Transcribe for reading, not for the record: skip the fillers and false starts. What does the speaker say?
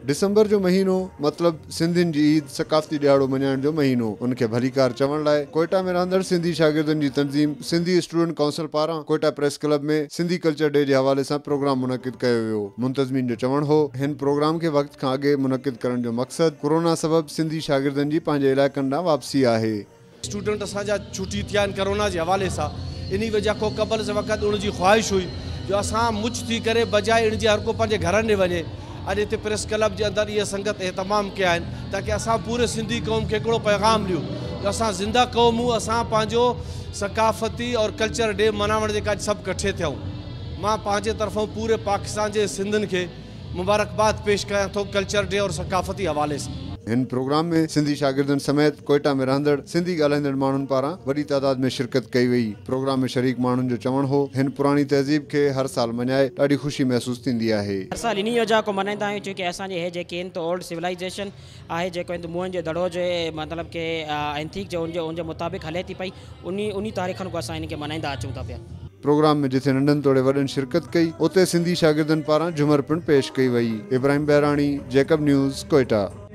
December जो महीनो मतलब सिंधियुनि जी ईद सकाफ़ती ॾियारो मल्हाइण जो महीनो। उनखे भलीकार चवण लाइ कोयटा में रहंदड़ सिंधी शागिर्दनि जी तंज़ीम सिंधी स्टूडेंट काउंसिल पारां कोयटा प्रेस क्लब में सिंधी कल्चर डे जे हवाले सां प्रोग्राम मुनक़िद कयो वियो। मुंतज़मीन जो चवण हो हिन प्रोग्राम खे वक़्त खां अॻे मुनक़िद करण जो मक़सद कोरोना सबब सिंधी शागिर्दनि जी पंहिंजे इलाइक़नि ॾांहुं वापसी आहे। स्टूडेंट असांजा छुट्टी थिया आहिनि कोरोना जे हवाले सां, इन वजह खां क़बल जे वक़्तु उनजी ख़्वाहिश हुई जो असां मुच थी करे बजाए इन जे हर को पंहिंजे घरनि ॾे वञे। अॼु हिते प्रेस क्लब जे अंदरि इहे संगत एहतमाम कया आहिनि ताकी असां पूरे सिंधी क़ौम खे हिकिड़ो पैगाम ॾियूं जो असां ज़िंदा क़ौम हूं, असां पंहिंजो सकाफ़ती और कल्चर डे मनावण जे काज सभु कठे थियूं। मां पंहिंजे तरफ़ों पूरे पाकिस्तान जे सिंधियुनि खे मुबारकबाद पेश कयां थो कल्चर डे और सकाफ़ती हवाले सां। हिन प्रोग्राम में सिंधी शागिर्दनि समेत कोयटा में रहंदड़ सिंधी ॻाल्हाईंदड़ माण्हुनि पारां वॾी तादाद में शिरकत कई वई। प्रोग्राम में शरीक माण्हुनि जो चवण हो हिन पुरानी तहज़ीब खे हर साल मल्हाए ॾाढी ख़ुशी महसूस थींदी आहे। हर साल इन वजह को मल्हाईंदा आहियूं छोकी असांजे हे जेके आहिनि ओल्ड सिविलाइजेशन आहे जेको आहिनि मुंहं जे दड़ो जे मतिलबु के एंथीक जो उनजे मुताबिक़ हले थी पई, उन तारीख़नि को असां इनखे मल्हाईंदा अचूं था पिया। प्रोग्राम में जिथे नंढनि तोड़े वॾनि शिरकत कई उते सिंधी शागिर्दनि पारां झुमर पिणु पेश कई वई। Ibrahim Bahrani, Jacob news, Quetta.